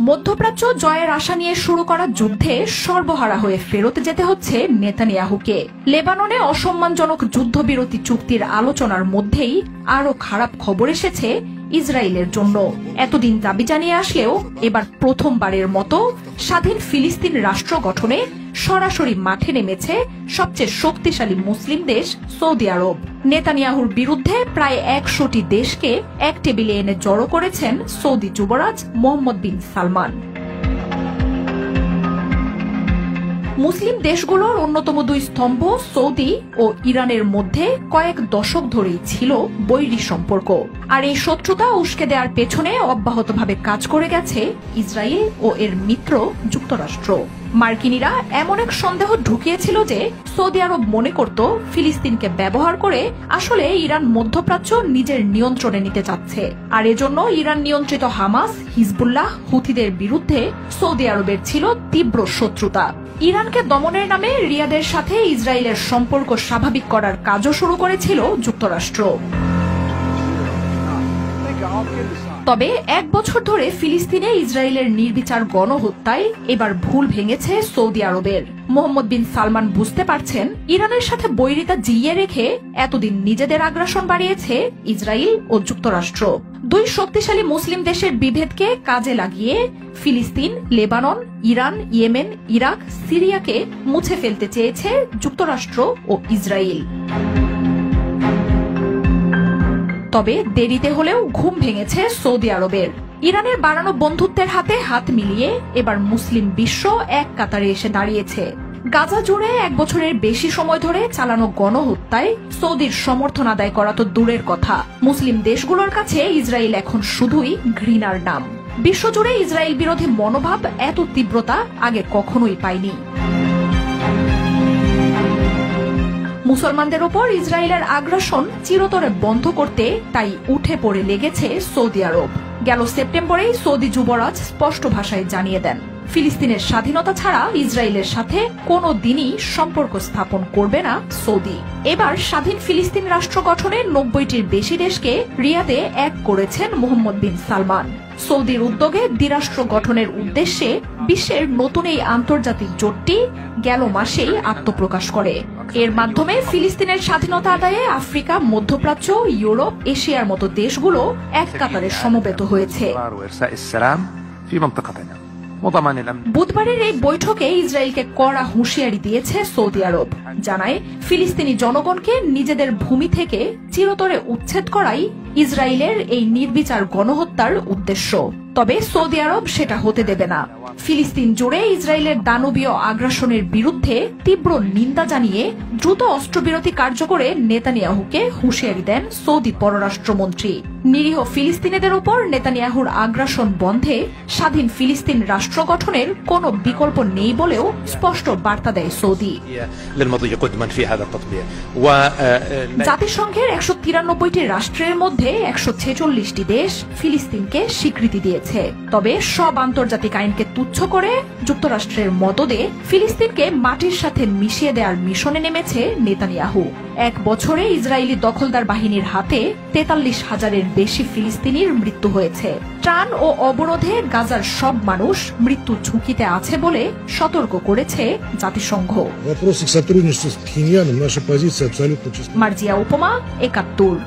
মধ্যপ্রাচ্য জয়ের আশা নিয়ে শুরু করা যুদ্ধে সর্বহারা হয়ে ফেরত যেতে হচ্ছে নেতানিয়াহুকে। লেবাননে অসম্মানজনক যুদ্ধবিরতি চুক্তির আলোচনার মধ্যেই আরও খারাপ খবর এসেছে ইসরায়েলের জন্য। এতদিন দাবি জানিয়ে আসলেও এবার প্রথমবারের মতো স্বাধীন ফিলিস্তিন রাষ্ট্র গঠনে সরাসরি মাঠে নেমেছে সবচেয়ে শক্তিশালী মুসলিম দেশ সৌদি আরব। নেতানিয়াহুর বিরুদ্ধে প্রায় ১০০টি দেশকে এক টেবিলে এনে জড়ো করেছেন সৌদি যুবরাজ মোহাম্মদ বিন সালমান। মুসলিম দেশগুলোর অন্যতম দুই স্তম্ভ সৌদি ও ইরানের মধ্যে কয়েক দশক ধরেই ছিল বৈরী সম্পর্ক, আর এই শত্রুতা উস্কে দেওয়ার পেছনে অব্যাহতভাবে কাজ করে গেছে ইসরায়েল ও এর মিত্র যুক্তরাষ্ট্র। মার্কিনীরা এমন এক সন্দেহ ঢুকিয়েছিল যে সৌদি আরব মনে করত ফিলিস্তিনকে ব্যবহার করে আসলে ইরান মধ্যপ্রাচ্য নিজের নিয়ন্ত্রণে নিতে চাচ্ছে, আর এজন্য ইরান নিয়ন্ত্রিত হামাস, হিজবুল্লাহ, হুথিদের বিরুদ্ধে সৌদি আরবের ছিল তীব্র শত্রুতা। ইরানকে দমনের নামে রিয়াদের সাথে ইসরায়েলের সম্পর্ক স্বাভাবিক করার কাজও শুরু করেছিল যুক্তরাষ্ট্র। তবে ১ বছর ধরে ফিলিস্তিনে ইসরায়েলের নির্বিচার গণহত্যায় এবার ভুল ভেঙেছে সৌদি আরবের। মোহাম্মদ বিন সালমান বুঝতে পারছেন ইরানের সাথে বৈরিতা জিইয়ে রেখে এতদিন নিজেদের আগ্রাসন বাড়িয়েছে ইসরায়েল ও যুক্তরাষ্ট্র। দুই শক্তিশালী মুসলিম দেশের বিভেদকে কাজে লাগিয়ে ফিলিস্তিন, লেবানন, ইরান, ইয়েমেন, ইরাক, সিরিয়াকে মুছে ফেলতে চেয়েছে যুক্তরাষ্ট্র ও ইসরায়েল। তবে দেরিতে হলেও ঘুম ভেঙেছে সৌদি আরবের। ইরানের বাড়ানো বন্ধুত্বের হাতে হাত মিলিয়ে এবার মুসলিম বিশ্ব এক কাতারে এসে দাঁড়িয়েছে। গাজা জুড়ে ১ বছরের বেশি সময় ধরে চালানো গণহত্যায় সৌদির সমর্থন আদায় করা তো দূরের কথা, মুসলিম দেশগুলোর কাছে ইসরায়েল এখন শুধুই ঘৃণার নাম। বিশ্বজুড়ে ইসরায়েল বিরোধী মনোভাব এত তীব্রতা আগে কখনোই পায়নি। মুসলমানদের ওপর ইসরায়েলের আগ্রাসন চিরতরে বন্ধ করতে তাই উঠে পড়ে লেগেছে সৌদি আরব। গেল সেপ্টেম্বরেই সৌদি যুবরাজ স্পষ্ট ভাষায় জানিয়ে দেন, ফিলিস্তিনের স্বাধীনতা ছাড়া ইসরায়েলের সাথে কোনো দিনই সম্পর্ক স্থাপন করবে না সৌদি। এবার স্বাধীন ফিলিস্তিন রাষ্ট্র গঠনে ৯০টির বেশি দেশকে রিয়াদে এক করেছেন মোহাম্মদ বিন সালমান। সৌদির উদ্যোগে দ্বিরাষ্ট্র গঠনের উদ্দেশ্যে বিশ্বের নতুন এই আন্তর্জাতিক জোটটি গেল মাসেই আত্মপ্রকাশ করে। এর মাধ্যমে ফিলিস্তিনের স্বাধীনতা আদায়ে আফ্রিকা, মধ্যপ্রাচ্য, ইউরোপ, এশিয়ার মতো দেশগুলো এক কাতারে সমবেত হয়েছে। বুধবারের এই বৈঠকে ইসরায়েলকে কড়া হুঁশিয়ারি দিয়েছে সৌদি আরব, জানায় ফিলিস্তিনি জনগণকে নিজেদের ভূমি থেকে চিরতরে উচ্ছেদ করাই ইসরায়েলের এই নির্বিচার গণহত্যার উদ্দেশ্য। তবে সৌদি আরব সেটা হতে দেবে না। ফিলিস্তিন জুড়ে ইসরায়েলের দানবীয় আগ্রাসনের বিরুদ্ধে তীব্র নিন্দা জানিয়ে দ্রুত অস্ত্রবিরতি কার্যকরে নেতানিয়াহুকে হুঁশিয়ারি দেন সৌদি পররাষ্ট্রমন্ত্রী। নিরীহ ফিলিস্তিনিদের উপর নেতানিয়াহুর আগ্রাসন বন্ধে স্বাধীন ফিলিস্তিন রাষ্ট্র গঠনের কোনো বিকল্প নেই বলেও স্পষ্ট বার্তা দেয় সৌদি। জাতিসংঘের ১৯৩টি রাষ্ট্রের মধ্যে ১৪৬টি দেশ ফিলিস্তিনকে স্বীকৃতি দিয়েছে। তবে সব আন্তর্জাতিক আইনকে তুচ্ছ করে যুক্তরাষ্ট্রের মদদে ফিলিস্তিনকে মাটির সাথে মিশিয়ে দেওয়ার মিশনে নেমেছে নেতানিয়াহু। ১ বছরে ইসরায়েলি দখলদার বাহিনীর হাতে ৪৩,০০০-এর বেশি ফিলিস্তিনির মৃত্যু হয়েছে। ত্রাণ ও অবরোধে গাজার সব মানুষ মৃত্যু ঝুঁকিতে আছে বলে সতর্ক করেছে জাতিসংঘ। মার্জিয়া উপমা, ৭১।